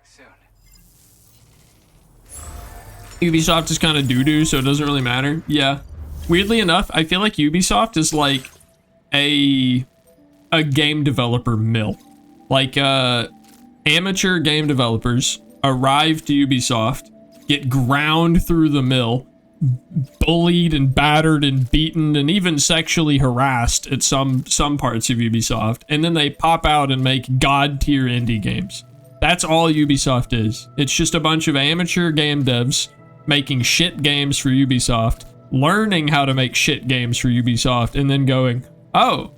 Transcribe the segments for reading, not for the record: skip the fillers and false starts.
back soon. Ubisoft is kind of doo-doo, so it doesn't really matter. Yeah. Weirdly enough, I feel like Ubisoft is like a game developer mill. Like, amateur game developers arrive to Ubisoft, get ground through the mill, bullied and battered and beaten and even sexually harassed at some parts of Ubisoft, and then they pop out and make god-tier indie games. That's all Ubisoft is. It's just a bunch of amateur game devs making shit games for Ubisoft, learning how to make shit games for Ubisoft, and then going, oh,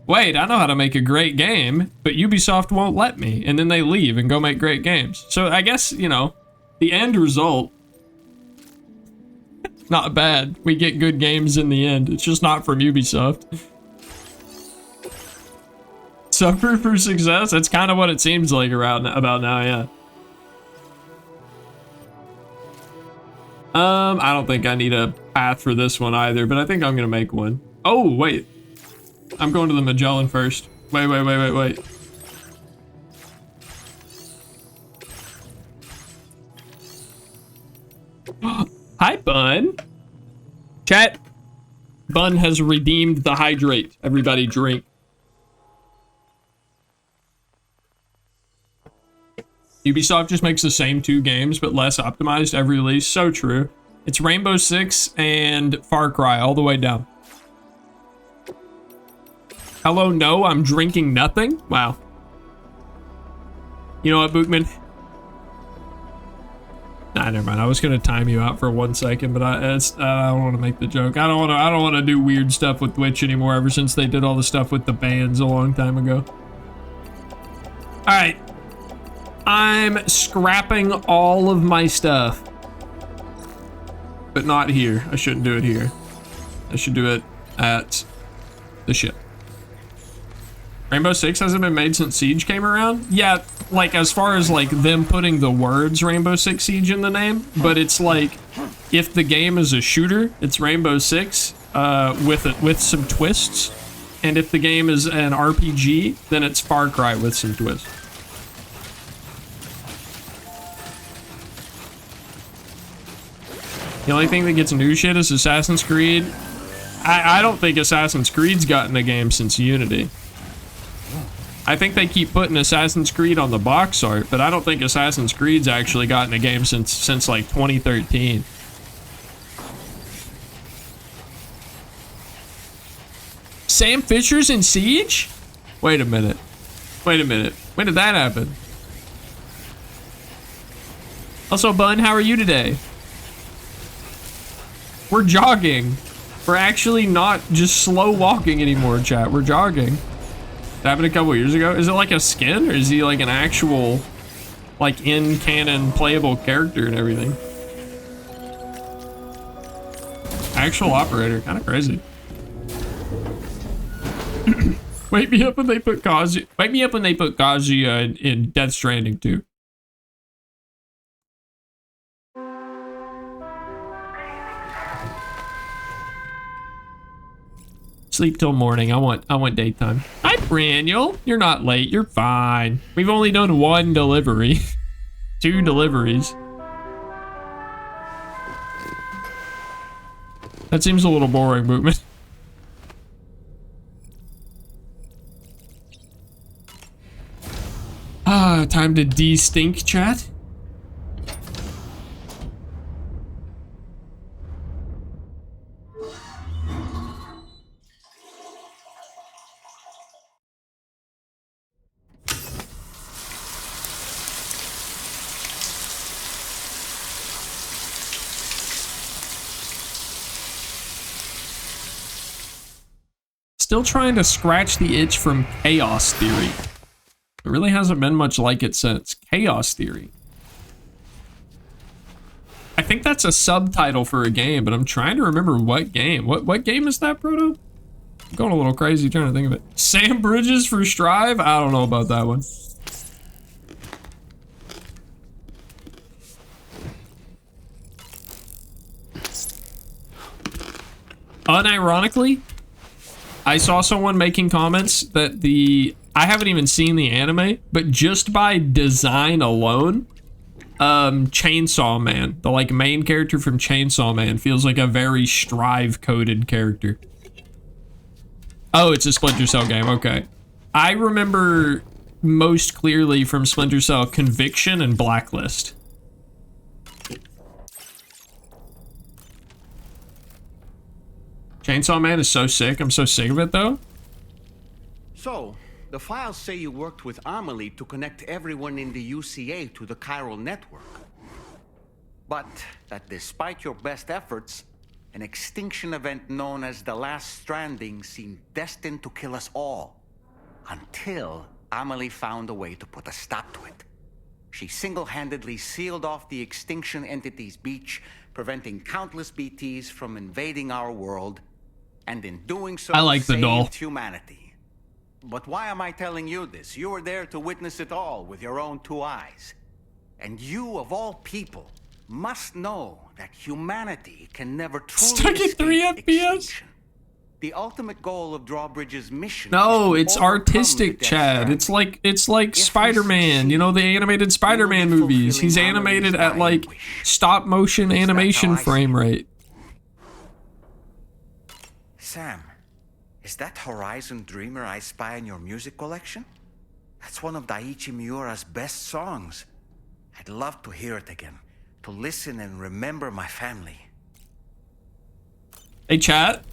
wait, I know how to make a great game, but Ubisoft won't let me. And then they leave and go make great games. So I guess, you know, the end result, not bad. We get good games in the end. It's just not from Ubisoft. Suffer for success? That's kind of what it seems like about now, yeah. I don't think I need a path for this one either, but I think I'm gonna make one. Oh, wait. I'm going to the Magellan first. Wait. Hi, Bun. Chat. Bun has redeemed the hydrate. Everybody drink. Ubisoft just makes the same two games, but less optimized every release. So true. It's Rainbow Six and Far Cry all the way down. Hello, no, I'm drinking nothing? Wow. You know what, Bookman? Nah, never mind. I was gonna time you out for 1 second, but I don't want to make the joke. I don't want to do weird stuff with Twitch anymore. Ever since they did all the stuff with the bans a long time ago. All right. I'm scrapping all of my stuff. But not here. I shouldn't do it here. I should do it at the ship. Rainbow Six hasn't been made since Siege came around? Yeah, like as far as like them putting the words Rainbow Six Siege in the name, but it's like if the game is a shooter, it's Rainbow Six with some twists, and if the game is an RPG, then it's Far Cry with some twists. The only thing that gets new shit is Assassin's Creed. I don't think Assassin's Creed's gotten a game since Unity. I think they keep putting Assassin's Creed on the box art, but I don't think Assassin's Creed's actually gotten a game since like 2013. Sam Fisher's in Siege? Wait a minute. When did that happen? Also, Bun, how are you today? We're jogging. We're actually not just slow walking anymore, chat. We're jogging. It happened a couple years ago. Is it like a skin, or is he like an actual, like in-canon playable character and everything? Actual operator, kind of crazy. Wake me up when they put Kazuya. Wake me up when they put Kazuya in Death Stranding 2. Sleep till morning. I want daytime. Hi, Braniel. You're not late. You're fine. We've only done 1 delivery. 2 deliveries. That seems a little boring, movement. Time to de-stink, chat. Still trying to scratch the itch from Chaos Theory. It really hasn't been much like it since. Chaos Theory. I think that's a subtitle for a game, but I'm trying to remember what game. What game is that, Proto? I'm going a little crazy trying to think of it. Sam Bridges for Strive? I don't know about that one. Unironically, I saw someone making comments that the I haven't even seen the anime, but just by design alone, Chainsaw Man, the like main character from Chainsaw Man, feels like a very Strive coded character. Oh, it's a Splinter Cell game. Okay. I remember most clearly from Splinter Cell Conviction and Blacklist. Chainsaw Man is so sick. I'm so sick of it though. So, the files say you worked with Amelie to connect everyone in the UCA to the chiral network. But that despite your best efforts, an extinction event known as the Last Stranding seemed destined to kill us all. Until Amelie found a way to put a stop to it. She single-handedly sealed off the extinction entity's beach, preventing countless BTs from invading our world, and in doing so, I like the doll. saved humanity. But why am I telling you this? You were there to witness it all with your own 2 eyes. And you, of all people, must know that humanity can never truly Stuck at escape 3 FPS? extinction. The ultimate goal of Drawbridge's mission No, is to it's overcome artistic, the Death Chad. Stranding. It's like If we Spider-Man, you know, the animated Spider-Man we will be movies. He's fulfilling animated Amelie's at like dying wish. stop motion At least that's animation how I see frame it. rate. Sam, is that Horizon Dreamer I spy in your music collection? That's one of Daiichi Miura's best songs. I'd love to hear it again, to listen and remember my family. Hey, chat.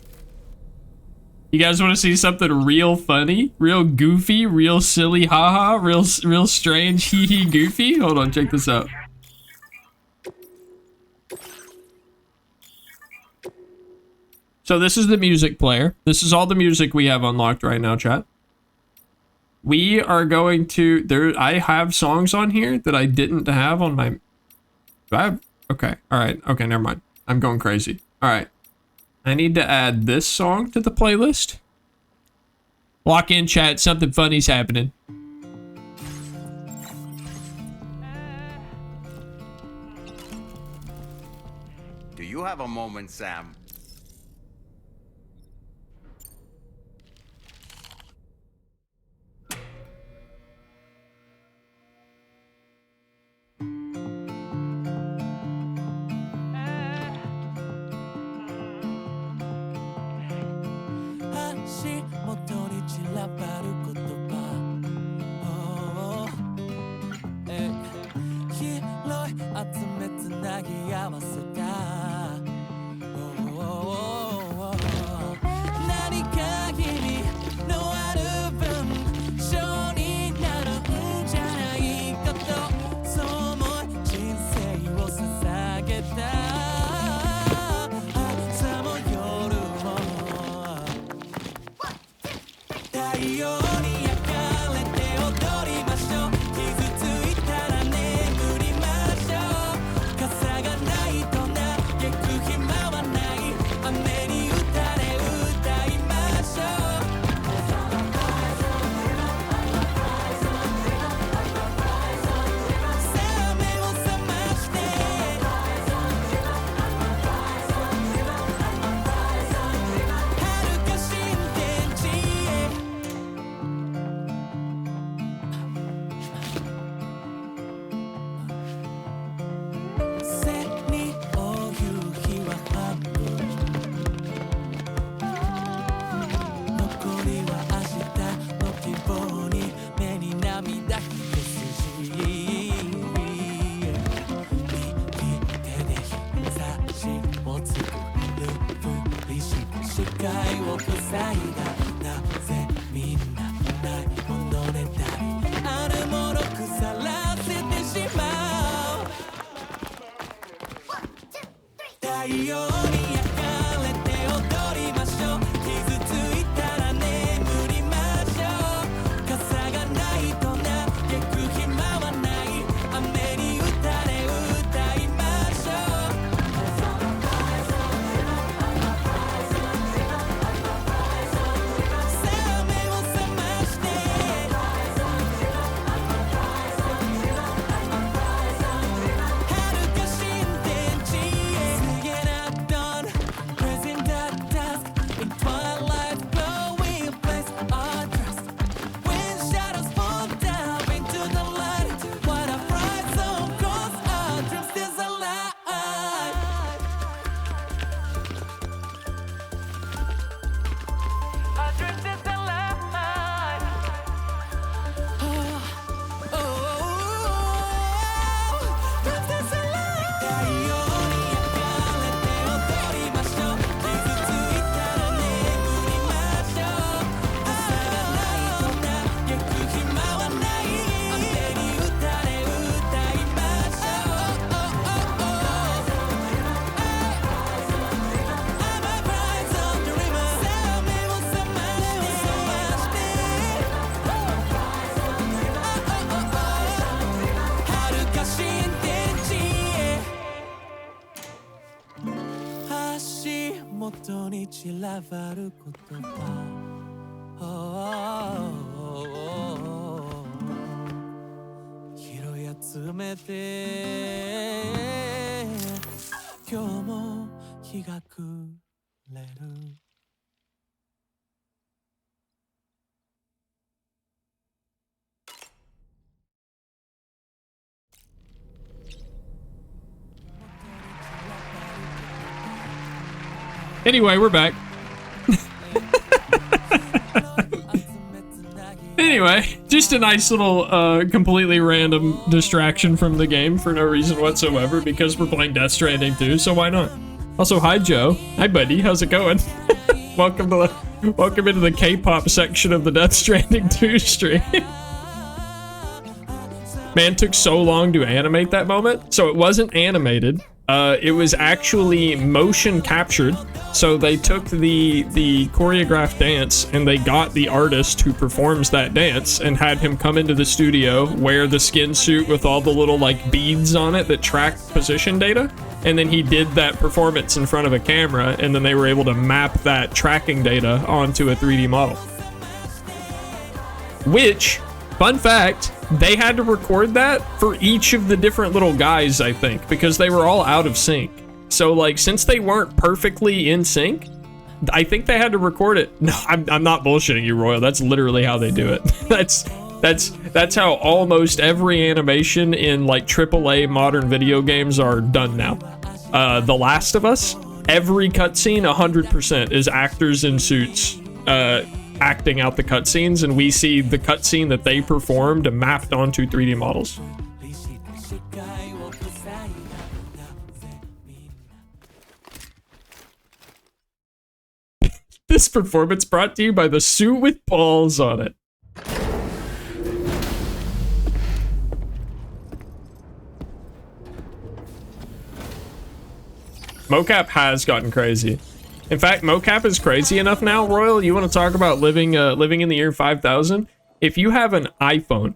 You guys want to see something real funny, real goofy, real silly, haha, real strange, hee hee, goofy? Hold on, check this out. So this is the music player. This is all the music we have unlocked right now, chat. We are going to I have songs on here that I didn't have on my. Do I have? Okay, all right, okay, never mind. I'm going crazy. All right. I need to add this song to the playlist. Lock in, chat. Something funny's happening. Do you have a moment, Sam? 人に散らばる言葉拾い集めて今日も日が暮れる Anyway, we're back. Anyway, just a nice little, completely random distraction from the game for no reason whatsoever because we're playing Death Stranding 2, so why not? Also, hi Joe. Hi buddy, how's it going? welcome into the K-pop section of the Death Stranding 2 stream. Man, took so long to animate that moment. So it wasn't animated. It was actually motion captured. So they took the choreographed dance and they got the artist who performs that dance and had him come into the studio, wear the skin suit with all the little like beads on it that track position data. And then he did that performance in front of a camera, and then they were able to map that tracking data onto a 3D model. Which, fun fact, they had to record that for each of the different little guys, I think, because they were all out of sync. So, like, since they weren't perfectly in sync, I think they had to record it. No, I'm not bullshitting you, Royal. That's literally how they do it. That's how almost every animation in, like, AAA modern video games are done now. The Last of Us, every cutscene, 100% is actors in suits, acting out the cutscenes, and we see the cutscene that they performed mapped onto 3D models. This performance brought to you by the suit with balls on it. Mocap has gotten crazy. In fact, mocap is crazy enough now, Royal. You want to talk about living in the year 5000? If you have an iPhone,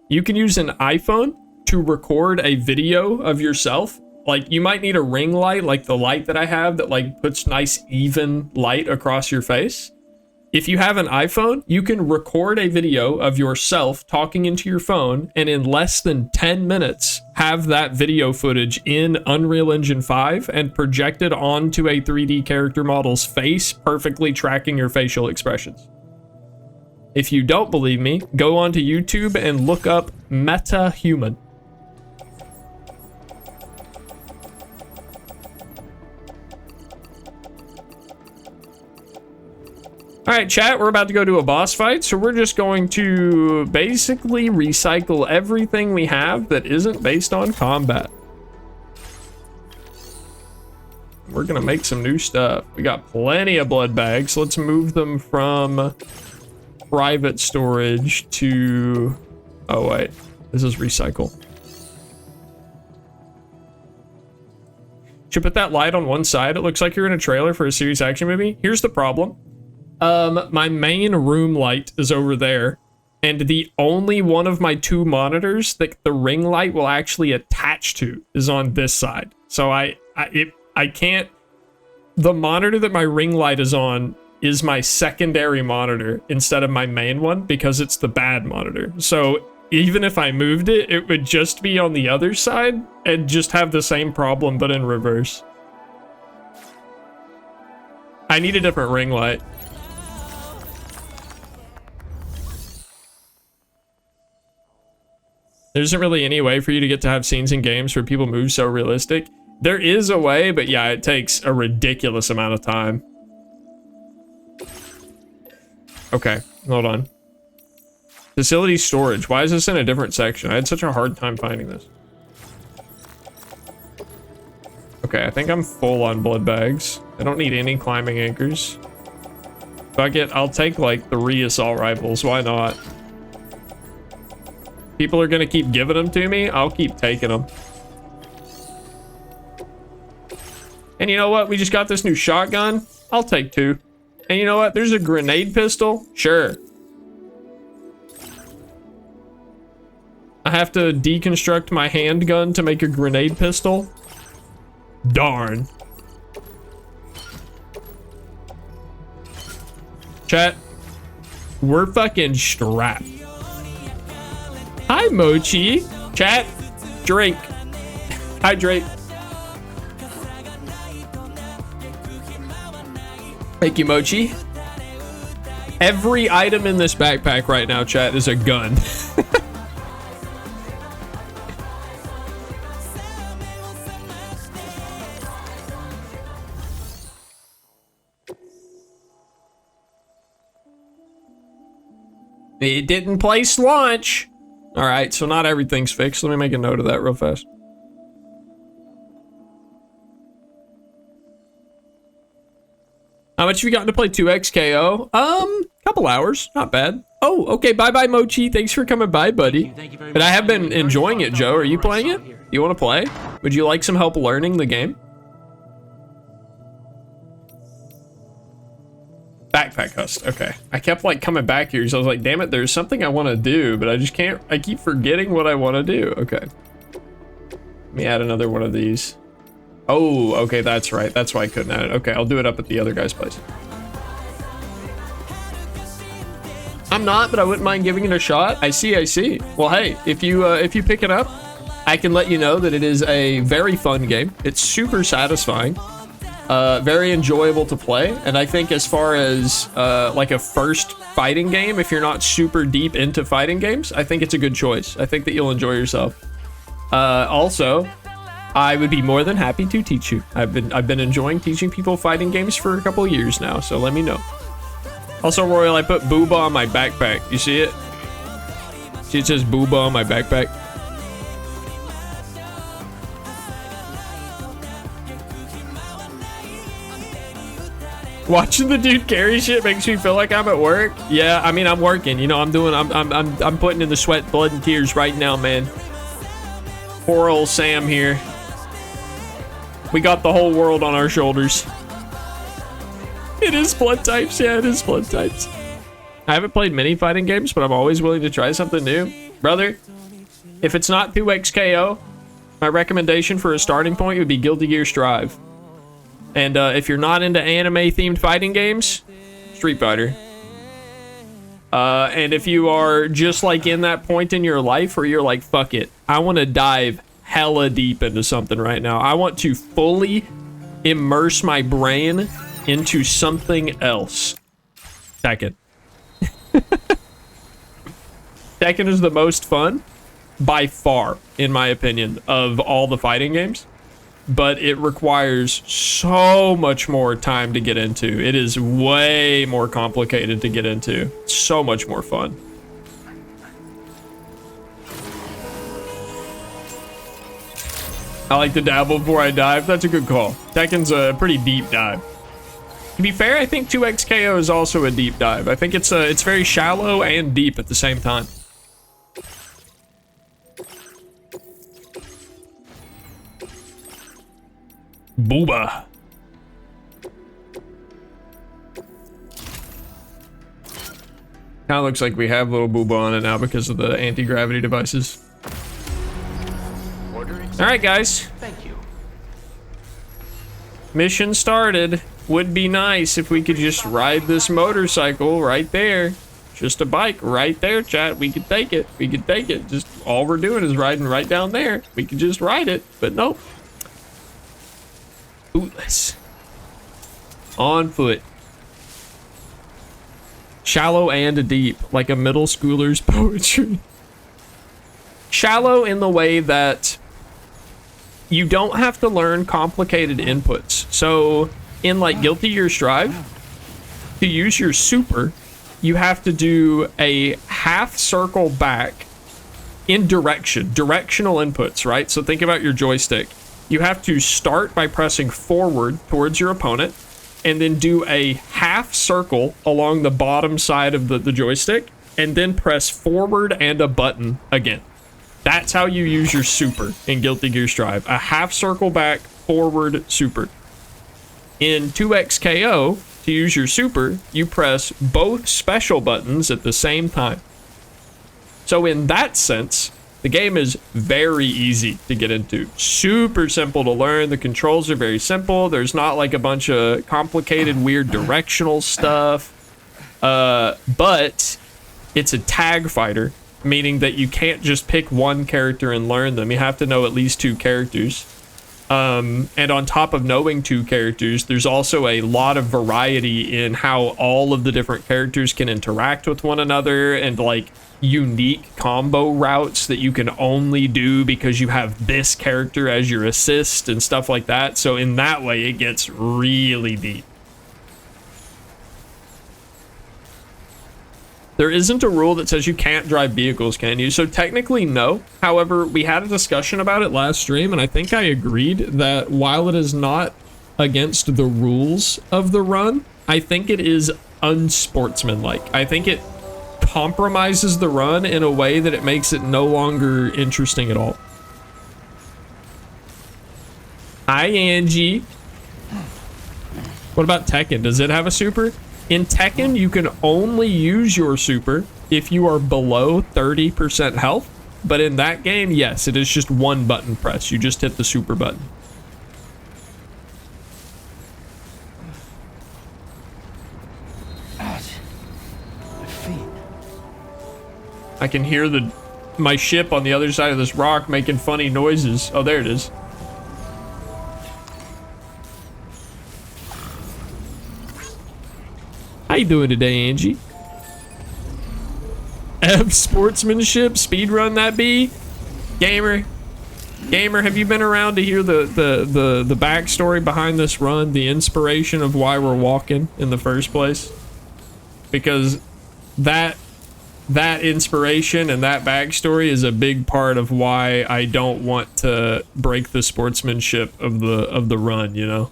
you can use an iPhone to record a video of yourself. Like, you might need a ring light, like the light that I have that like puts nice even light across your face. If you have an iPhone, you can record a video of yourself talking into your phone, and in less than 10 minutes, have that video footage in Unreal Engine 5 and projected onto a 3D character model's face, perfectly tracking your facial expressions. If you don't believe me, go onto YouTube and look up MetaHuman. Alright, chat, we're about to go to a boss fight, so we're just going to basically recycle everything we have that isn't based on combat. We're gonna make some new stuff. We got plenty of blood bags. Let's move them from private storage to... Oh, wait. This is recycle. Should put that light on one side. It looks like you're in a trailer for a serious action movie. Here's the problem. My main room light is over there, and the only one of my two monitors that the ring light will actually attach to is on this side. So I can't... The monitor that my ring light is on is my secondary monitor instead of my main one because it's the bad monitor. So even if I moved it, it would just be on the other side and just have the same problem but in reverse. I need a different ring light. There isn't really any way for you to get to have scenes in games where people move so realistic. There is a way, but yeah, it takes a ridiculous amount of time. Okay, hold on. Facility storage. Why is this in a different section? I had such a hard time finding this. Okay, I think I'm full on blood bags. I don't need any climbing anchors. Fuck it, I'll take like 3 assault rifles. Why not? People are gonna keep giving them to me. I'll keep taking them. And you know what? We just got this new shotgun. I'll take 2. And you know what? There's a grenade pistol. Sure. I have to deconstruct my handgun to make a grenade pistol. Darn. Chat, we're fucking strapped. Hi, Mochi. Chat, drink. Hydrate. Thank you, Mochi. Every item in this backpack right now, chat, is a gun. It didn't place launch. All right, so not everything's fixed. Let me make a note of that real fast. How much have you gotten to play 2XKO? Couple hours, not bad. Oh, okay, bye-bye, Mochi. Thanks for coming by, buddy. But I have been enjoying it, Joe. Are you playing it? You want to play? Would you like some help learning the game? Backpack Hust, okay. I kept like coming back here, so I was like, damn it, there's something I want to do, but I just can't, I keep forgetting what I want to do. Okay. Let me add another one of these. Oh, okay, that's right. That's why I couldn't add it. Okay, I'll do it up at the other guy's place. I'm not, but I wouldn't mind giving it a shot. I see. Well, hey, if you pick it up, I can let you know that it is a very fun game. It's super satisfying. Very enjoyable to play, and I think as far as like a first fighting game, if you're not super deep into fighting games, I think it's a good choice. I think that you'll enjoy yourself. Also, I would be more than happy to teach you. I've been enjoying teaching people fighting games for a couple of years now, so let me know. Also, Royal, I put booba on my backpack. You see it? See, it says booba on my backpack. Watching the dude carry shit makes me feel like I'm at work. Yeah, I mean, I'm working. You know, I'm putting in the sweat, blood, and tears right now, man. Poor old Sam here. We got the whole world on our shoulders. It is blood types. Yeah, it is blood types. I haven't played many fighting games, but I'm always willing to try something new. Brother, if it's not 2XKO, my recommendation for a starting point would be Guilty Gear Strive. And if you're not into anime-themed fighting games, Street Fighter. And if you are just like in that point in your life where you're like, fuck it, I want to dive hella deep into something right now. I want to fully immerse my brain into something else. Tekken. Tekken is the most fun, by far, in my opinion, of all the fighting games. But it requires so much more time to get into. It is way more complicated to get into. So much more fun. I like to dabble before I dive. That's a good call. Tekken's a pretty deep dive. To be fair, I think 2XKO is also a deep dive. I think it's very shallow and deep at the same time. Booba. Kind of looks like we have little booba on it now because of the anti-gravity devices. All right, guys. Thank you. Mission started. Would be nice if we could just ride this motorcycle right there. Just a bike right there, chat. We could take it. We could take it. Just all we're doing is riding right down there. We could just ride it, but nope. Bootless. On foot. Shallow and deep, like a middle schooler's poetry. Shallow in the way that you don't have to learn complicated inputs. So in like Guilty Gear Strive, to use your super, you have to do a half circle back in directional inputs, right? So think about your joystick. You have to start by pressing forward towards your opponent and then do a half circle along the bottom side of the joystick and then press forward and a button again. That's how you use your super in Guilty Gear Strive. A half circle back, forward, super. In 2XKO, to use your super, you press both special buttons at the same time. So in that sense, the game is very easy to get into. Super simple to learn. The controls are very simple. There's not like a bunch of complicated, weird directional stuff. But it's a tag fighter, meaning that you can't just pick one character and learn them. You have to know at least 2 characters. And on top of knowing 2 characters, there's also a lot of variety in how all of the different characters can interact with one another, and like unique combo routes that you can only do because you have this character as your assist and stuff like that. So in that way, it gets really deep. There isn't a rule that says you can't drive vehicles, can you? So technically, no. However, we had a discussion about it last stream, and I think I agreed that while it is not against the rules of the run, I think it is unsportsmanlike. I think it compromises the run in a way that it makes it no longer interesting at all. Hi, Angie. What about Tekken? Does it have a super? In Tekken, you can only use your super if you are below 30% health. But in that game, yes, it is just one button press. You just hit the super button. Ouch. My feet. I can hear my ship on the other side of this rock making funny noises. Oh, there it is. How you doing today, Angie? F sportsmanship, speedrun that be? Gamer, have you been around to hear the backstory behind this run, the inspiration of why we're walking in the first place? Because that inspiration and that backstory is a big part of why I don't want to break the sportsmanship of the run, you know?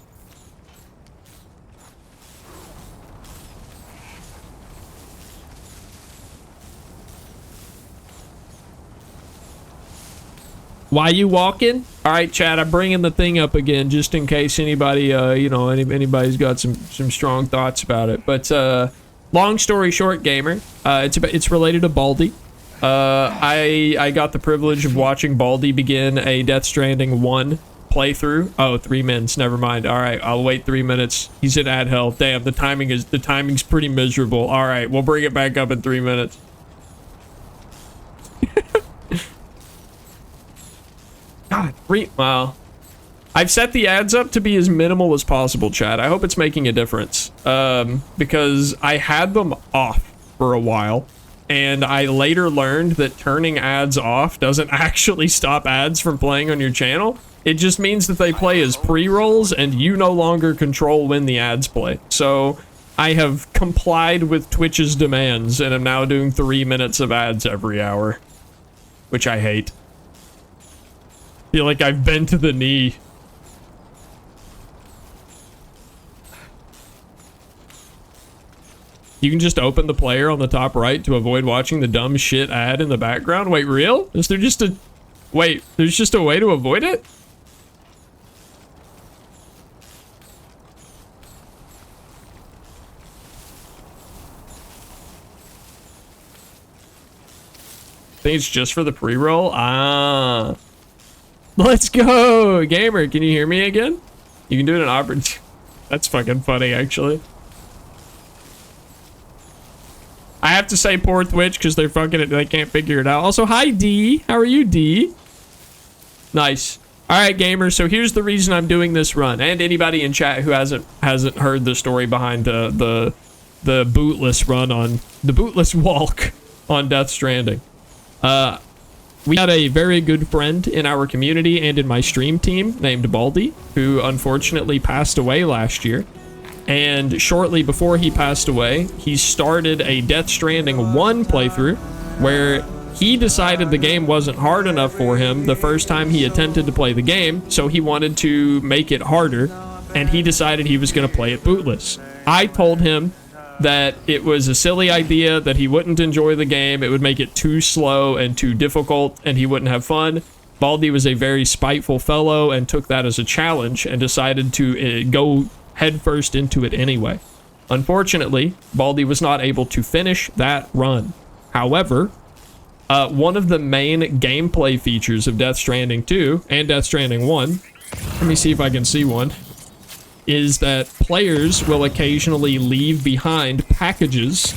Why you walking? All right, chat, I'm bringing the thing up again just in case anybody, you know, anybody's got some strong thoughts about it. But long story short, gamer, it's related to Baldi. I got the privilege of watching Baldi begin a Death Stranding 1 playthrough. Oh, 3 minutes. Never mind. All right, I'll wait 3 minutes. He's at ad hell. Damn, the timing's pretty miserable. All right, we'll bring it back up in 3 minutes. God, well, I've set the ads up to be as minimal as possible, chat. I hope it's making a difference. Because I had them off for a while, and I later learned that turning ads off doesn't actually stop ads from playing on your channel. It just means that they play as pre-rolls, and you no longer control when the ads play. So I have complied with Twitch's demands, and am now doing 3 minutes of ads every hour, which I hate. Feel like I've been to the knee. You can just open the player on the top right to avoid watching the dumb shit ad in the background. Wait, real? Is there just a... Wait, there's just a way to avoid it? I think it's just for the pre-roll? Ah. Let's go! Gamer, can you hear me again? You can do it in Auburn. That's fucking funny, actually. I have to say poor Twitch because they're fucking... They can't figure it out. Also, hi, D. How are you, D? Nice. Alright, gamers, so here's the reason I'm doing this run. And anybody in chat who hasn't heard the story behind the Bootless run on... The Bootless walk on Death Stranding. We had a very good friend in our community and in my stream team named Baldi, who unfortunately passed away last year. And shortly before he passed away, he started a Death Stranding 1 playthrough where he decided the game wasn't hard enough for him the first time he attempted to play the game, so he wanted to make it harder, and he decided he was going to play it bootless. I told him that it was a silly idea, that he wouldn't enjoy the game, it would make it too slow and too difficult, and he wouldn't have fun. Baldi was a very spiteful fellow and took that as a challenge and decided to go headfirst into it anyway. Unfortunately, Baldi was not able to finish that run. However, one of the main gameplay features of Death Stranding 2 and Death Stranding 1, let me see if I can see one. is that players will occasionally leave behind packages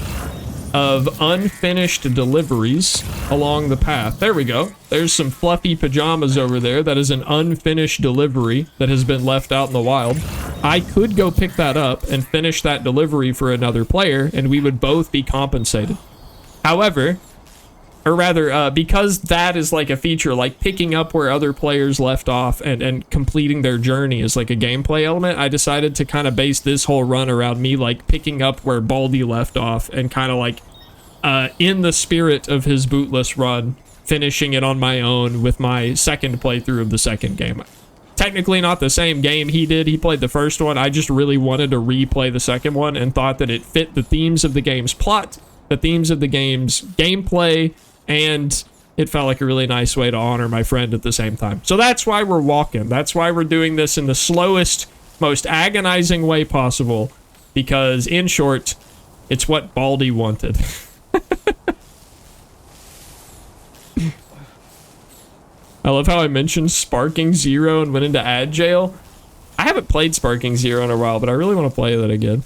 of unfinished deliveries along the path. There we go. There's some fluffy pajamas over there. That is an unfinished delivery that has been left out in the wild. I could go pick that up and finish that delivery for another player, and we would both be compensated. However, or rather, because that is like a feature, like picking up where other players left off and completing their journey is like a gameplay element, I decided to kind of base this whole run around me like picking up where Baldy left off and kind of like in the spirit of his Bootless run, finishing it on my own with my second playthrough of the second game. Technically not the same game he did. He played the first one. I just really wanted to replay the second one and thought that it fit the themes of the game's plot, the themes of the game's gameplay, and it felt like a really nice way to honor my friend at the same time. So that's why we're walking. That's why we're doing this in the slowest, most agonizing way possible, because in short, it's what Baldy wanted. I love how I mentioned Sparking Zero and went into ad jail. I haven't played Sparking Zero in a while, but I really want to play that again.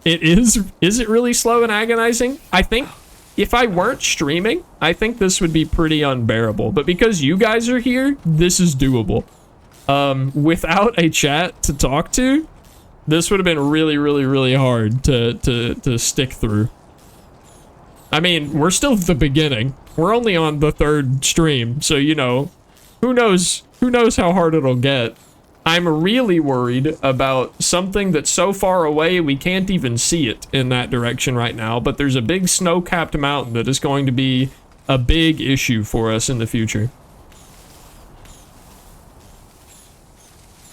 It is it really slow and agonizing? I think if I weren't streaming, I think this would be pretty unbearable. But because you guys are here, this is doable. Without a chat to talk to, this would have been really, really, really hard to stick through. I mean, we're still at the beginning. We're only on the third stream, so you know, who knows how hard it'll get. I'm really worried about something that's so far away we can't even see it in that direction right now, but there's a big snow-capped mountain that is going to be a big issue for us in the future.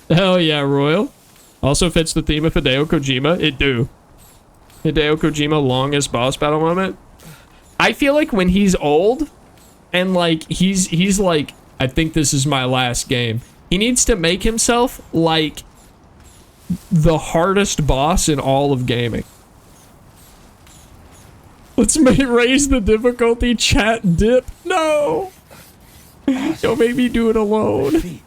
Hell yeah, Royal. Also fits the theme of Hideo Kojima. It do. Hideo Kojima longest boss battle moment. I feel like when he's old and like he's like, I think this is my last game, he needs to make himself like the hardest boss in all of gaming. Let's raise the difficulty, chat dip. No! Don't make me do it alone.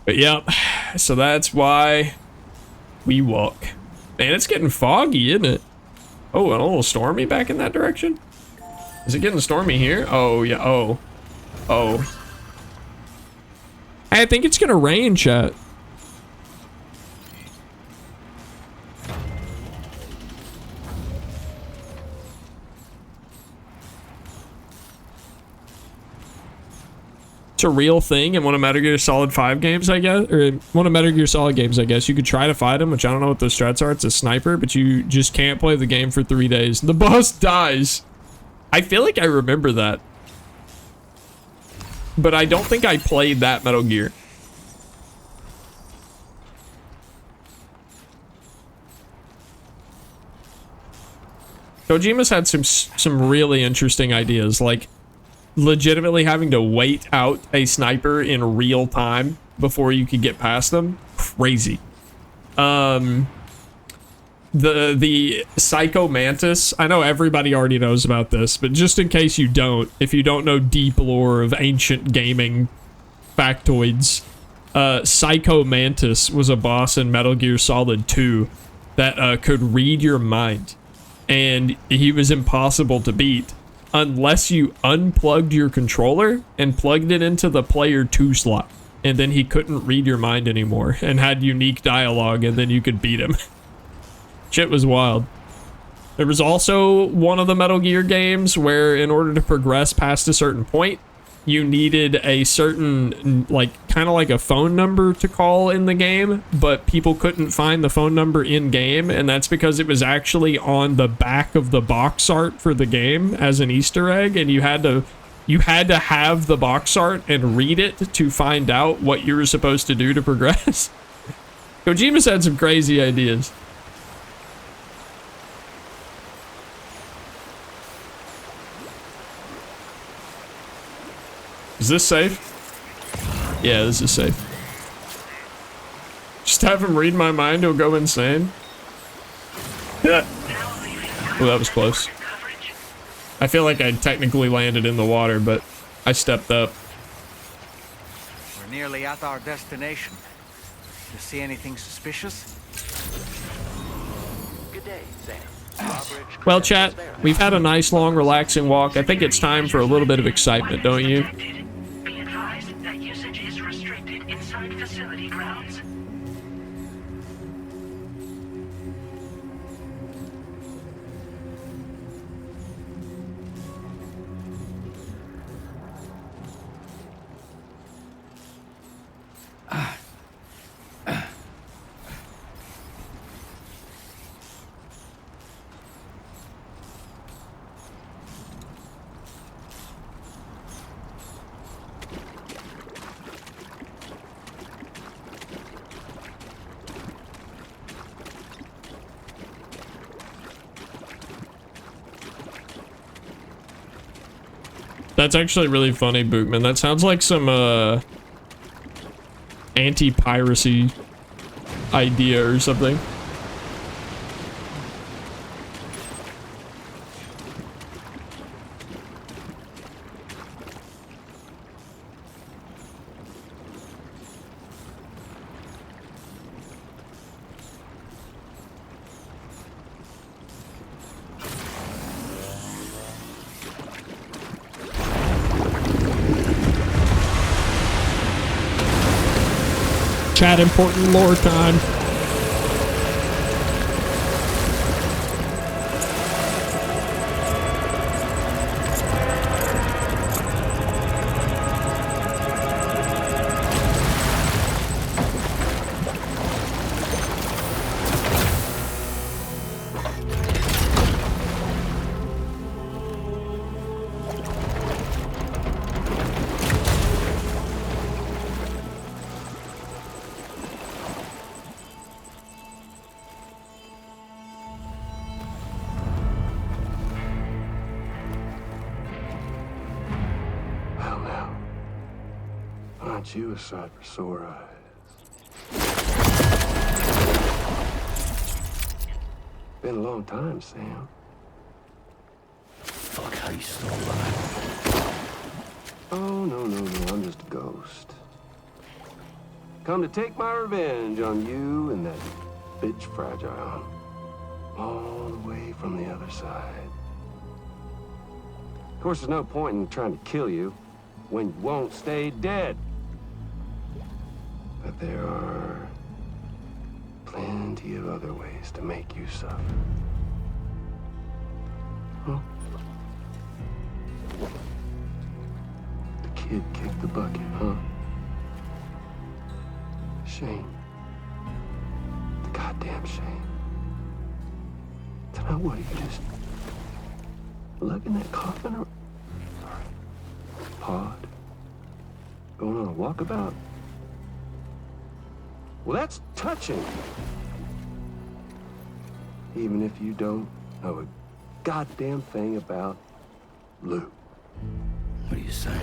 But yep, so that's why we walk. Man, it's getting foggy, isn't it? Oh, and a little stormy back in that direction? Is it getting stormy here? Oh, yeah, oh. Oh. Hey, I think it's gonna rain, chat. It's a real thing in one of Metal Gear Solid 5 games, I guess, or one of Metal Gear Solid games, I guess. You could try to fight him, which I don't know what those strats are. It's a sniper, but you just can't play the game for 3 days. The boss dies. I feel like I remember that. But I don't think I played that Metal Gear. Kojima's had some really interesting ideas, like legitimately having to wait out a sniper in real time before you could get past them. Crazy. The Psycho Mantis, I know everybody already knows about this, but just in case you don't, if you don't know deep lore of ancient gaming factoids, Psycho Mantis was a boss in Metal Gear Solid 2 that could read your mind, and he was impossible to beat unless you unplugged your controller and plugged it into the player 2 slot, and then he couldn't read your mind anymore and had unique dialogue, and then you could beat him. Shit was wild. There was also one of the Metal Gear games where in order to progress past a certain point, you needed a certain, like, kind of like a phone number to call in the game, but people couldn't find the phone number in game, and that's because it was actually on the back of the box art for the game as an Easter egg, and you had to have the box art and read it to find out what you were supposed to do to progress. Kojima's had some crazy ideas. Is this safe? Yeah, this is safe. Just have him read my mind, he'll go insane. Oh, that was close. I feel like I technically landed in the water, but I stepped up. We're nearly at our destination. You see anything suspicious? Good day, Sam. Well, chat, we've had a nice, long, relaxing walk. I think it's time for a little bit of excitement, don't you? Be advised that usage is restricted inside facility grounds. That's actually really funny, Bootman. That sounds like some, anti-piracy idea or something. Chat, important lore time. Aren't you a sight for sore eyes? Been a long time, Sam. Fuck, how you still alive? Oh, no, I'm just a ghost. Come to take my revenge on you and that bitch Fragile. All the way from the other side. Of course, there's no point in trying to kill you when you won't stay dead. But there are plenty of other ways to make you suffer. Huh? The kid kicked the bucket, huh? Shame. The goddamn shame. So now what, you just lugging that coffin or pod? Going on a walkabout? Well, that's touching. Even if you don't know a goddamn thing about Lou. What are you saying?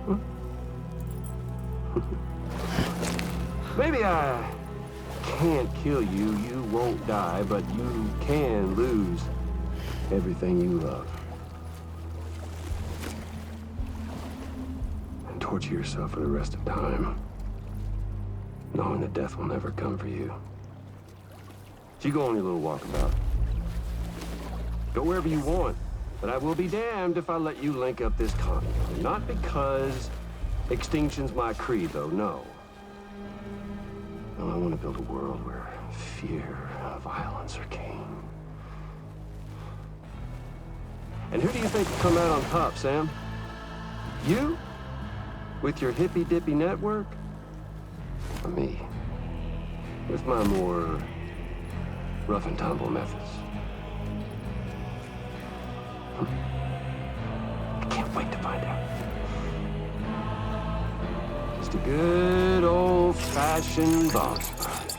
Huh? Maybe I can't kill you, you won't die, but you can lose everything you love. And torture yourself for the rest of time, knowing that death will never come for you. So you go on your little walkabout. Go wherever you want, but I will be damned if I let you link up this continent. Not because extinction's my creed, though, no. No, I want to build a world where fear and violence are king. And who do you think will come out on top, Sam? You? With your hippy-dippy network? Or me? With my more rough and tumble methods? I can't wait to find out. Just a good old-fashioned boss fight.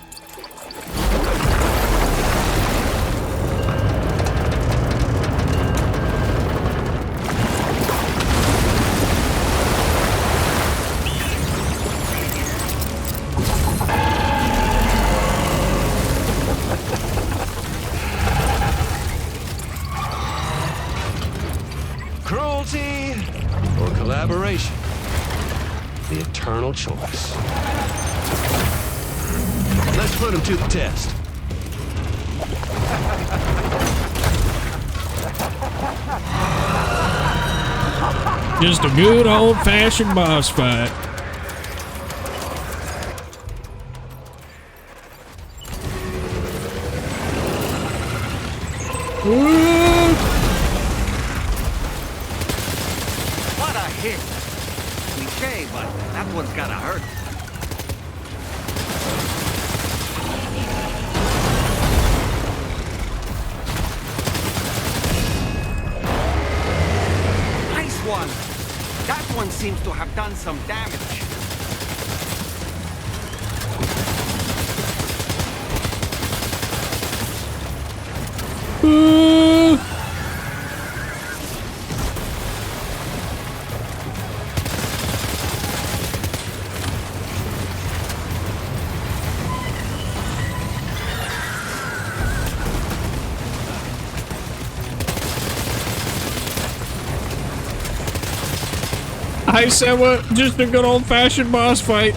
eternal choice. Let's put him to the test. Just a good old-fashioned boss fight. What a hit! Cliche, but that one's gotta hurt. Nice one! That one seems to have done some damage. I said what? Just a good old-fashioned boss fight.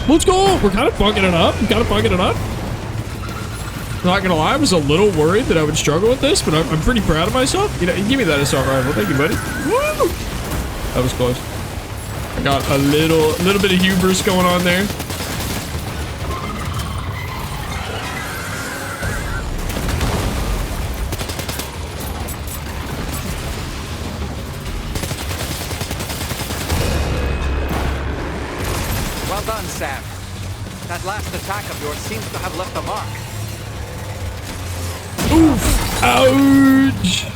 Let's go! We're kind of fucking it up. Not gonna lie, I was a little worried that I would struggle with this, but I'm pretty proud of myself. You know, give me that assault rifle. Thank you, buddy. Woo! That was close. I got a little bit of hubris going on there. Well done, Sam. That last attack of yours seems to have left a mark. Oof! Ouch!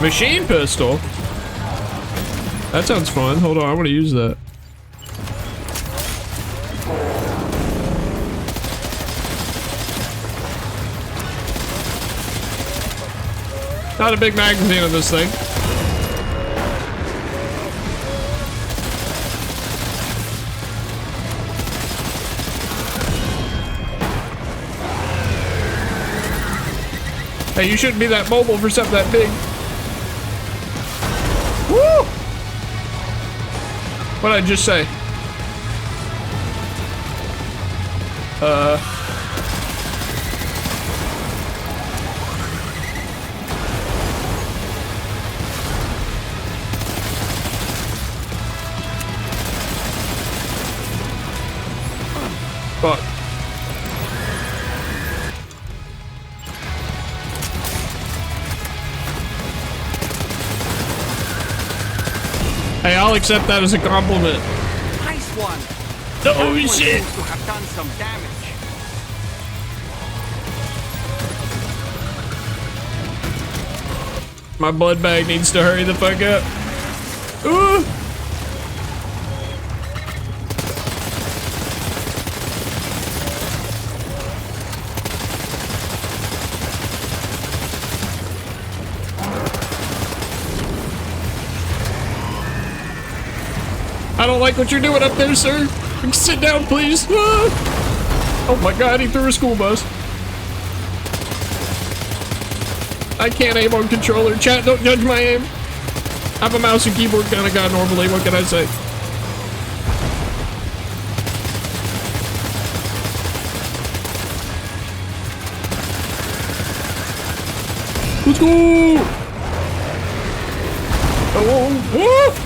Machine pistol? That sounds fun. Hold on, I want to use that. Not a big magazine on this thing. Hey, you shouldn't be that mobile for something that big. Woo! What'd I just say? Fuck. Hey, I'll accept that as a compliment. Nice one! Oh, That one shit. seems to have done some damage. My blood bag needs to hurry the fuck up. Ooh! I don't like what you're doing up there, sir. Sit down, please. Ah! Oh my god, he threw a school bus. I can't aim on controller. Chat, don't judge my aim. I'm a mouse and keyboard kind of guy normally. What can I say? Let's go! Oh, oh.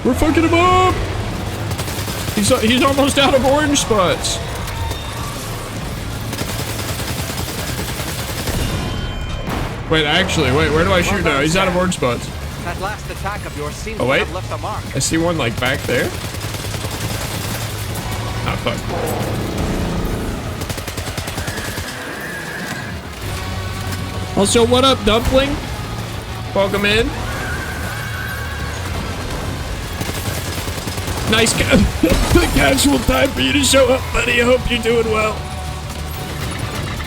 We're fucking him up! He's almost out of orange spots. Wait, actually, wait, where do I shoot now? He's out of orange spots. That last attack of yours seems Oh, to wait. have left a mark. I see one like back there. Ah, fuck. Also, what up, Dumpling? Welcome in. Nice casual time for you to show up, buddy. I hope you're doing well.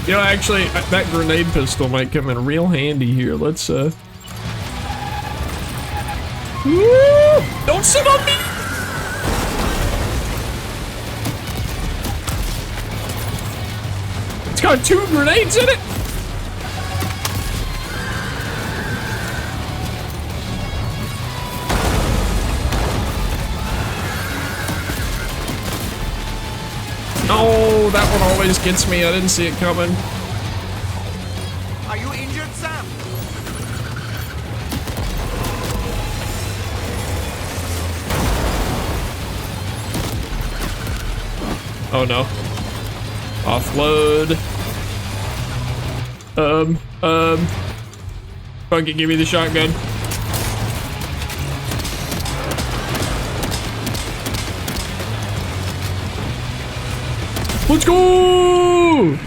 You know, actually, that grenade pistol might come in real handy here. Let's, Woo! Don't sit on me! It's got 2 grenades in it! Oh, that one always gets me. I didn't see it coming. Are you injured, Sam? Oh no. Offload. Fucking give me the shotgun. Let's go!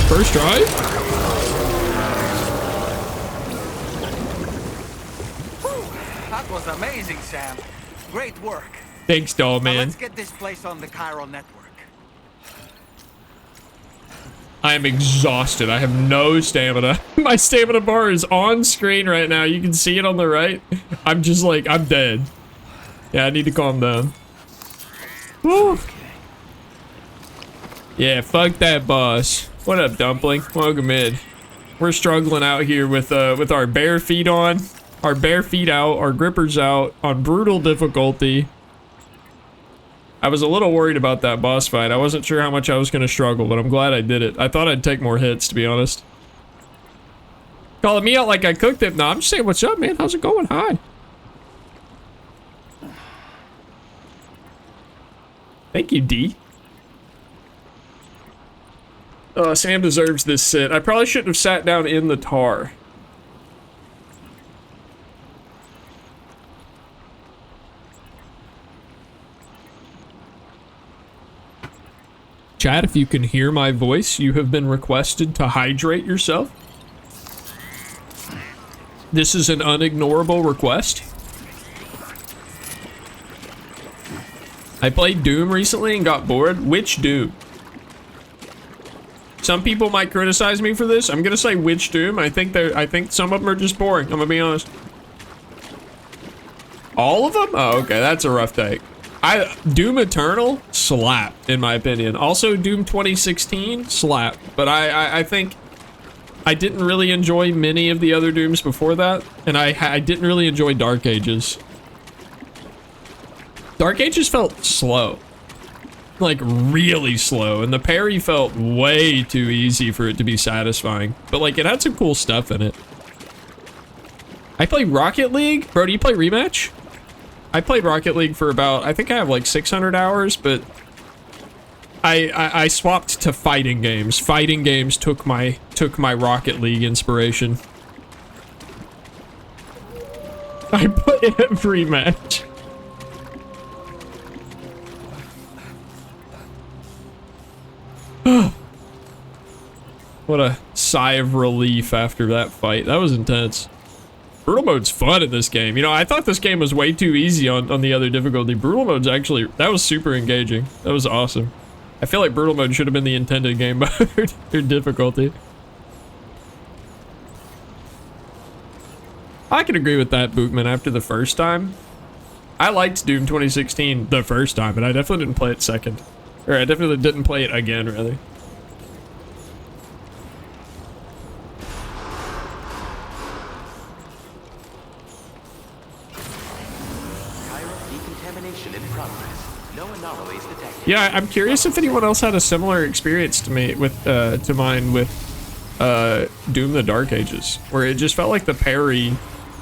First try? That was amazing, Sam. Great work. Thanks, doll Now man. let's get this place on the chiral network. I am exhausted. I have no stamina. My stamina bar is on screen right now. You can see it on the right. I'm just like, I'm dead. Yeah, I need to calm down. Woo. Yeah, fuck that boss. What up, Dumpling? Welcome in. We're struggling out here with our bare feet on, our bare feet out, our grippers out on brutal difficulty. I was a little worried about that boss fight. I wasn't sure how much I was going to struggle, but I'm glad I did it. I thought I'd take more hits, to be honest. Calling me out like I cooked it. No, I'm just saying, what's up, man? How's it going? Hi. Thank you, D. Sam deserves this sit. I probably shouldn't have sat down in the tar. Chat, if you can hear my voice, you have been requested to hydrate yourself. This is an unignorable request. I played Doom recently and got bored. Which Doom? Some people might criticize me for this. I'm gonna say which Doom. I think some of them are just boring. I'm gonna be honest. All of them? Oh, okay, that's a rough take. Doom Eternal, slap, in my opinion. Also, Doom 2016, slap. But I think I didn't really enjoy many of the other Dooms before that, and I didn't really enjoy Dark Ages. Dark Ages felt slow. Like, really slow, and the parry felt way too easy for it to be satisfying. But, like, it had some cool stuff in it. I played Rocket League. Bro, do you play Rematch? I played Rocket League for about, I think I have like 600 hours, but I swapped to fighting games. Fighting games took my Rocket League inspiration. I play every match. What a sigh of relief after that fight. That was intense. Brutal mode's fun in this game. You know, I thought this game was way too easy on the other difficulty. Brutal mode's actually, that was super engaging. That was awesome. I feel like brutal mode should have been the intended game mode or difficulty. I can agree with that, Bootman, after the first time. I liked Doom 2016 the first time, but I definitely didn't play it second. Or I definitely didn't play it again, rather. Yeah, I'm curious if anyone else had a similar experience to me with mine with Doom the Dark Ages, where it just felt like the parry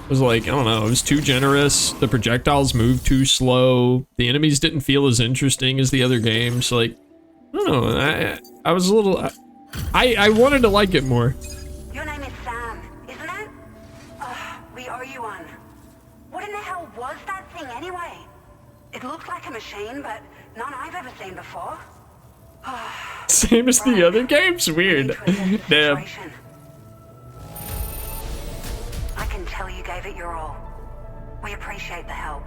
was like, I don't know, it was too generous, the projectiles moved too slow, the enemies didn't feel as interesting as the other games. Like, I don't know, I was a little, I wanted to like it more. Your name is Sam, isn't it? We owe you one. What in the hell was that thing anyway? It looked like a machine, but none I've ever seen before. Same as the other games? Weird. Damn. I can tell you gave it your all. We appreciate the help.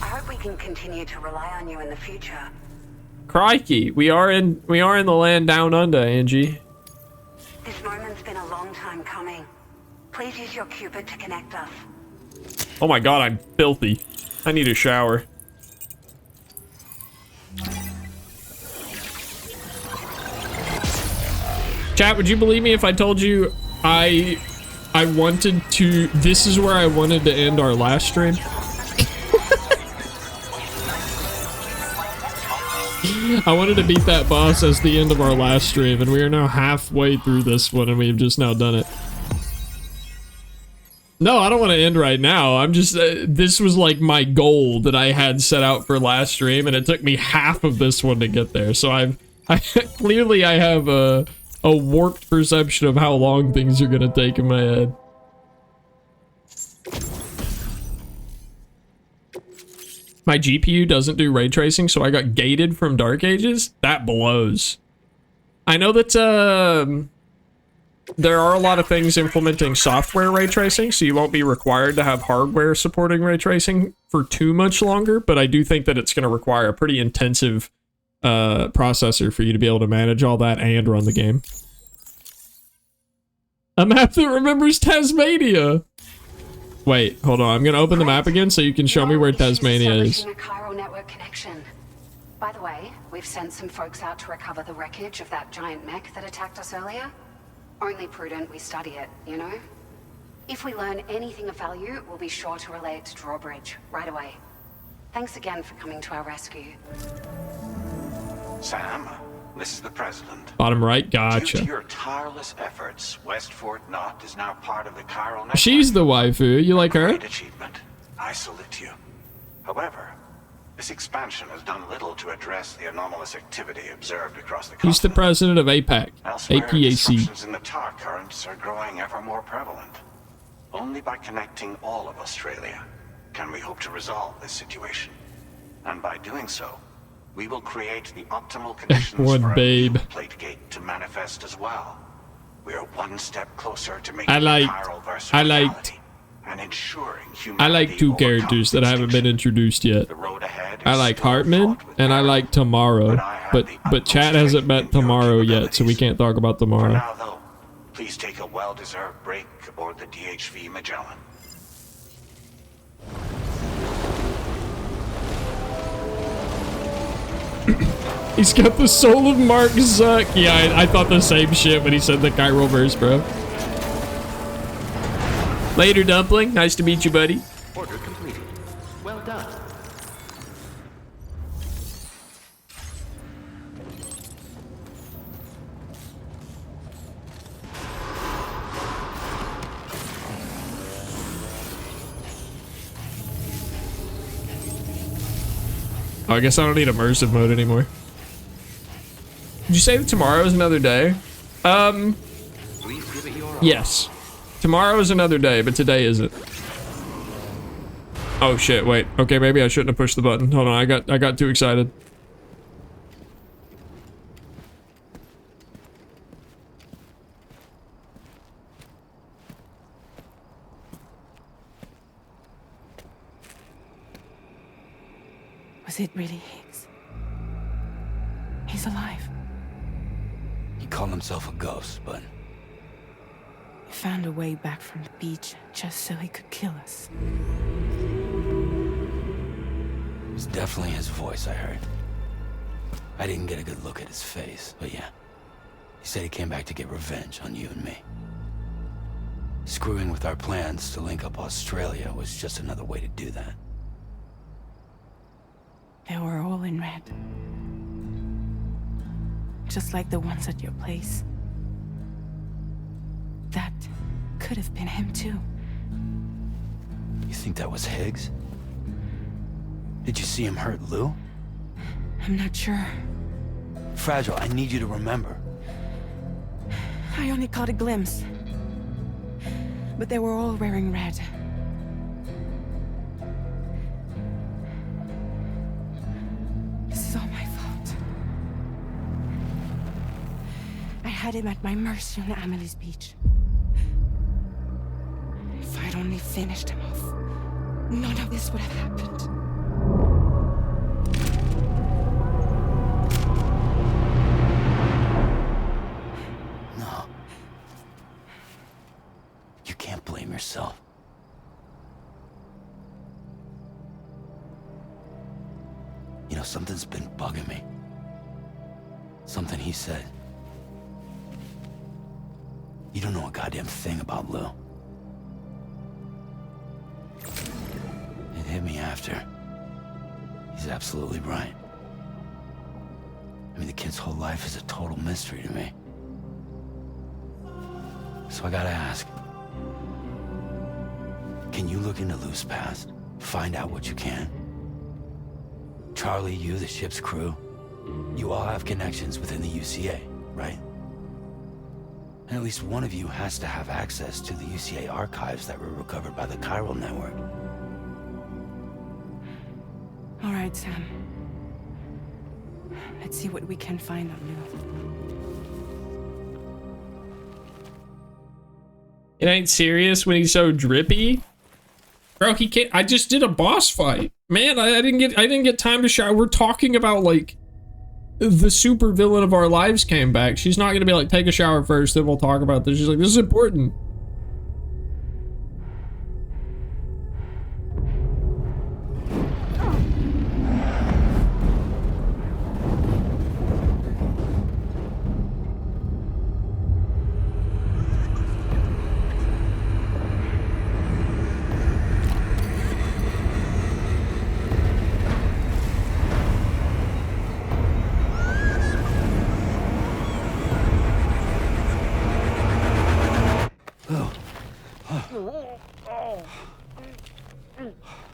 I hope we can continue to rely on you in the future. Crikey, we are in the land down under, Angie. This moment's been a long time coming. Please use your Cupid to connect us. Oh my god, I'm filthy. I need a shower. Chat, would you believe me if I told you I wanted to... This is where I wanted to end our last stream? I wanted to beat that boss as the end of our last stream, and we are now halfway through this one, and we've just now done it. No, I don't want to end right now. I'm just... this was like my goal that I had set out for last stream, and it took me half of this one to get there. So clearly I have a warped perception of how long things are going to take in my head. My GPU doesn't do ray tracing, so I got gated from Dark Ages. That blows. I know that there are a lot of things implementing software ray tracing, so you won't be required to have hardware supporting ray tracing for too much longer, but I do think that it's going to require a pretty intensive processor for you to be able to manage all that and run the game. A map that remembers Tasmania! Wait, hold on. I'm gonna open the map again so you can show me where Tasmania is. A chiral network connection. By the way, we've sent some folks out to recover the wreckage of that giant mech that attacked us earlier. Only prudent we study it, you know? If we learn anything of value, we'll be sure to relay it to Drawbridge right away. Thanks again for coming to our rescue. Sam, this is the President. Bottom right, gotcha. Due to your tireless efforts, West Fort Knot is now part of the chiral network. She's the waifu. You like her? Great achievement. I salute you. However, this expansion has done little to address the anomalous activity observed across the continent. He's the president of APAC. Elsewhere, APAC. disruptions in the tar currents are growing ever more prevalent. Only by connecting all of Australia can we hope to resolve this situation. And by doing so, we will create the optimal conditions One for babe. a new plate gate to manifest as well. We are one step closer to making chiral versus reality and ensuring humanity. I like two characters that haven't been introduced yet. I like Hartman and I like Tomorrow, but chat hasn't met Tomorrow yet, so we can't talk about For Tomorrow. now, though, please take a well-deserved break aboard the DHV Magellan. He's got the soul of Mark Zuck. Yeah, I thought the same shit when he said the chiral verse, bro. Later, Dumpling. Nice to meet you, buddy. Order completed. Well done. Oh, I guess I don't need immersive mode anymore. Did you say that tomorrow is another day? Yes. Tomorrow is another day, but today isn't. Oh shit, wait. Okay, maybe I shouldn't have pushed the button. Hold on, I got too excited. Was it really Higgs? He's alive. He called himself a ghost, but He found a way back from the beach just so he could kill us. it was definitely his voice I heard. I didn't get a good look at his face, but yeah. He said he came back to get revenge on you and me. Screwing with our plans to link up Australia was just another way to do that. They were all in red. Just like the ones at your place. That could have been him too. You think that was Higgs? Did you see him hurt Lou? I'm not sure. Fragile, I need you to remember. I only caught a glimpse. But they were all wearing red. This is all my fault. I had him at my mercy on Amelie's beach. If I'd only finished him off, none of this would have happened. No. You can't blame yourself. You know, something's been bugging me. Something he said. You don't know a goddamn thing about Lou. It hit me after. He's absolutely right. I mean, the kid's whole life is a total mystery to me. So I gotta ask. Can you look into Lou's past? Find out what you can? Charlie, you, the ship's crew, you all have connections within the UCA, right? And at least one of you has to have access to the UCA archives that were recovered by the Chiral Network. All right, Sam. Let's see what we can find on Lou. It ain't serious when he's so drippy. Bro, he can't. I just did a boss fight. Man, I didn't get time to shower. We're talking about like the super villain of our lives came back. She's not gonna be like, take a shower first, then we'll talk about this. She's like, this is important.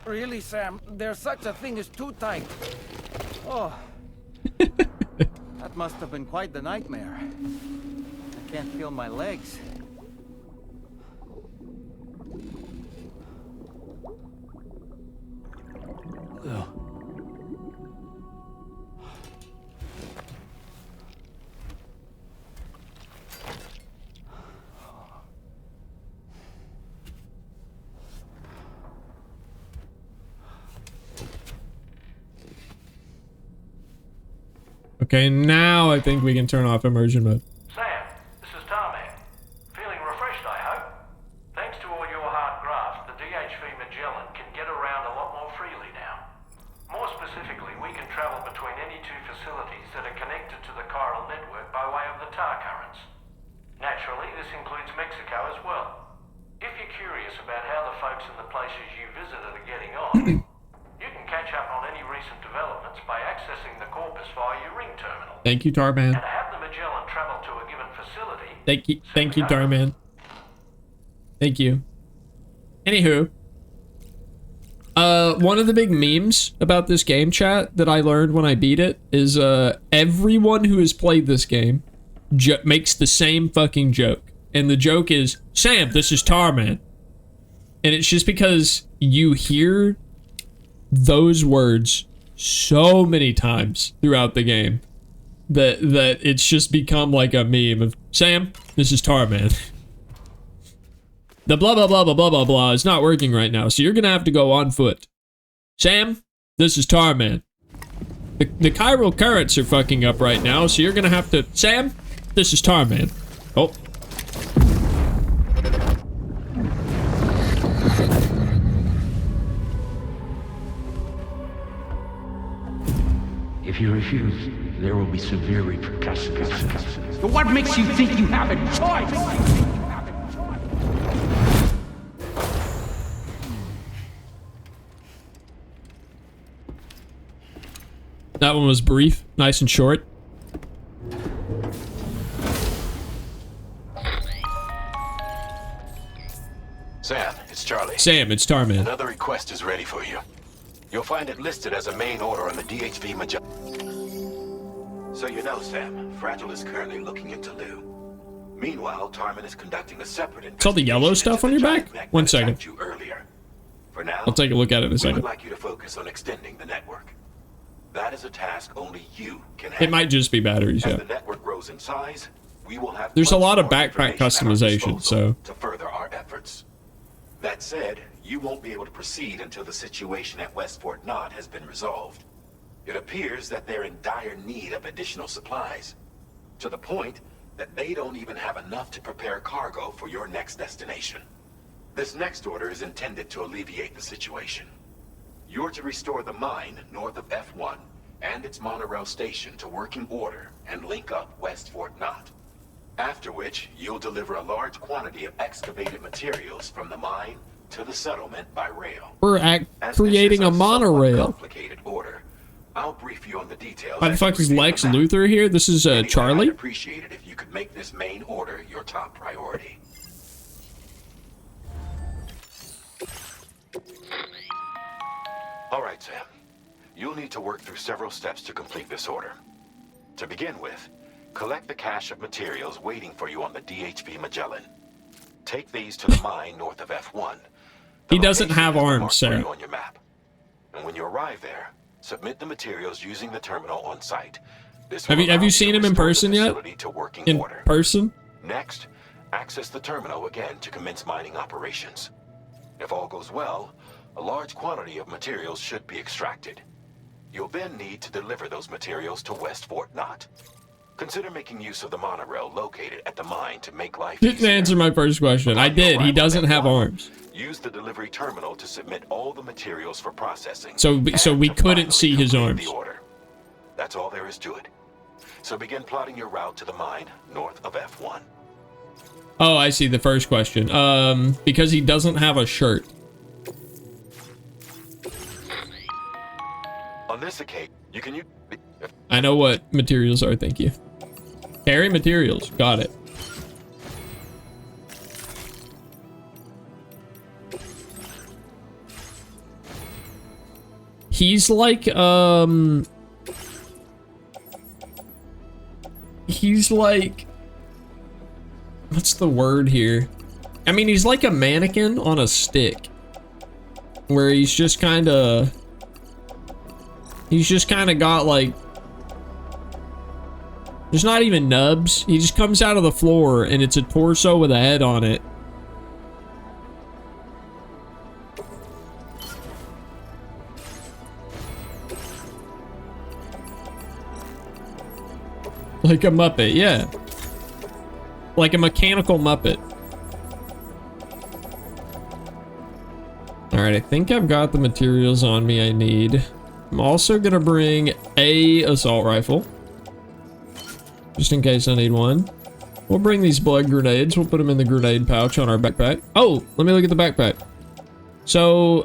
Really, Sam? There's such a thing as too tight. Oh. That must have been quite the nightmare. I can't feel my legs. Lou. Okay, now I think we can turn off immersion mode. Sam, this is Tarman. Feeling refreshed, I hope. Thanks to all your hard graft, the DHV Magellan can get around a lot more freely now. More specifically, we can travel between any two facilities that are connected to the chiral network by way of the tar currents. Naturally, this includes Mexico as well. If you're curious about how the folks in the places you visited are getting on, you can catch up on any recent developments by accessing the corpus via your ring terminal. Thank you, Tarman. And to have the Magellan travel to a given facility. Thank you, Tarman. Thank you. Anywho, one of the big memes about this game, chat, that I learned when I beat it is everyone who has played this game makes the same fucking joke, and the joke is, Sam, this is Tarman, and it's just because you hear those words so many times throughout the game that it's just become like a meme of, Sam, this is Tarman. The blah blah blah blah blah blah blah is not working right now, so you're gonna have to go on foot. Sam, this is Tarman. The chiral currents are fucking up right now, so you're gonna have to, Sam, this is Tarman. Oh. If you refuse, there will be severe repercussions. But what makes you think you have a choice? That one was brief, nice and short. Sam, it's Charlie. Sam, it's Tarman. Another request is ready for you. You'll find it listed as a main order on the DHV Magellan. So you know, Sam, Fragile is currently looking into Lou. Meanwhile, Tarman is conducting a separate investigation. It's all the yellow stuff on your back? 1 second. You earlier. For now, I'll take a look at it in a we second. would like you to focus on extending the network. That is a task only you can handle. It might just be batteries, As yeah. the network grows in size, we will have There's a much lot of more backpack information at our customization, disposal so. to further our efforts. That said, you won't be able to proceed until the situation at West Fort Knott has been resolved. It appears that they're in dire need of additional supplies, to the point that they don't even have enough to prepare cargo for your next destination. This next order is intended to alleviate the situation. You're to restore the mine north of F1 and its monorail station to working order and link up West Fort Knott. After which, you'll deliver a large quantity of excavated materials from the mine to the settlement by rail. We're creating a monorail. Complicated order. I'll brief you on the details. Why the fuck is Lex Luthor here? This is Charlie? I'd appreciate it if you could make this main order your top priority. All right, Sam. You'll need to work through several steps to complete this order. To begin with, collect the cache of materials waiting for you on the DHV Magellan. Take these to the mine north of F1. He doesn't have arms, Sarah. On your map. And when you arrive there, submit the materials using the terminal on site. Have you seen him in person yet? In person? Next, access the terminal again to commence mining operations. If all goes well, a large quantity of materials should be extracted. You'll then need to deliver those materials to West Fort Knott. Consider making use of the monorail located at the mine to make life Didn't easier. answer my first question. I did. He doesn't have arms. Use the delivery terminal to submit all the materials for processing. So we couldn't see his arms. The order. That's all there is to it. So begin plotting your route to the mine north of F1. Oh, I see the first question. Because he doesn't have a shirt. On this occasion, you can use... I know what materials are, thank you. Carry materials, got it. He's like, he's like, what's the word here? I mean, he's like a mannequin on a stick. Where he's just kind of got like, there's not even nubs. He just comes out of the floor and it's a torso with a head on it. Like a Muppet, yeah. Like a mechanical Muppet. Alright, I think I've got the materials on me I need. I'm also gonna bring a assault rifle. Just in case I need one. We'll bring these blood grenades. We'll put them in the grenade pouch on our backpack. Oh, let me look at the backpack. So,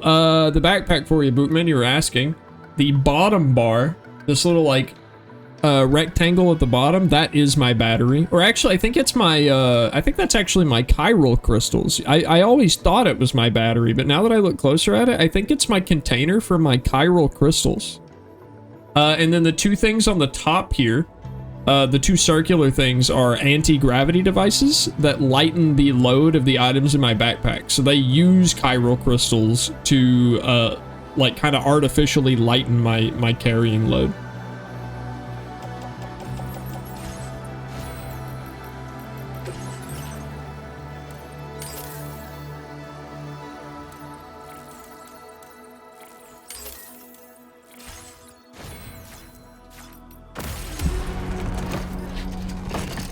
the backpack for you, Bootman, you were asking. The bottom bar, this little, like, rectangle at the bottom, that is my battery. Or actually, I think it's my, I think that's actually my chiral crystals. I always thought it was my battery, but now that I look closer at it, I think it's my container for my chiral crystals. And then the two things on the top here, the two circular things are anti-gravity devices that lighten the load of the items in my backpack. So they use chiral crystals to, like, kind of artificially lighten my carrying load.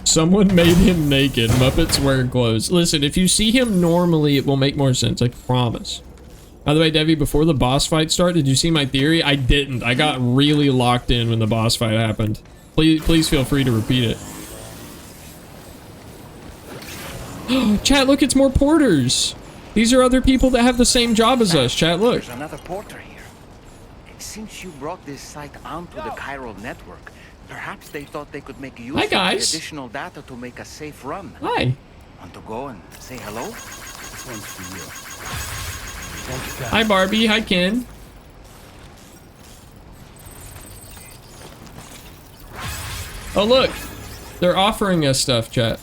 Someone made him naked. Muppets wear clothes. Listen, if you see him normally, it will make more sense. I promise. By the way, Devi, before the boss fight started, did you see my theory? I didn't. I got really locked in when the boss fight happened. Please feel free to repeat it. Chat, look, it's more porters. These are other people that have the same job as us. Chat, look. There's another porter here. Since you brought this site onto the chiral network, perhaps they thought they could make use of the additional data to make a safe run. Hi. Want to go and say hello? This one's for you. Hi, Barbie. Hi, Ken. Oh, look. They're offering us stuff, chat.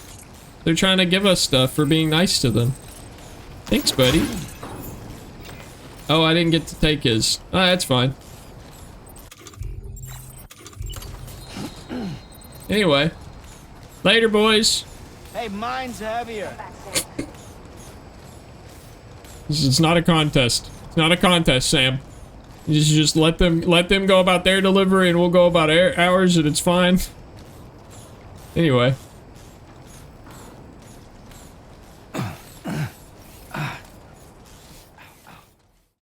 They're trying to give us stuff for being nice to them. Thanks, buddy. Oh, I didn't get to take his. Oh, that's fine. Anyway. Later, boys. Hey, mine's heavier. This is not a contest. It's not a contest, Sam. You just let them go about their delivery and we'll go about ours and it's fine. Anyway.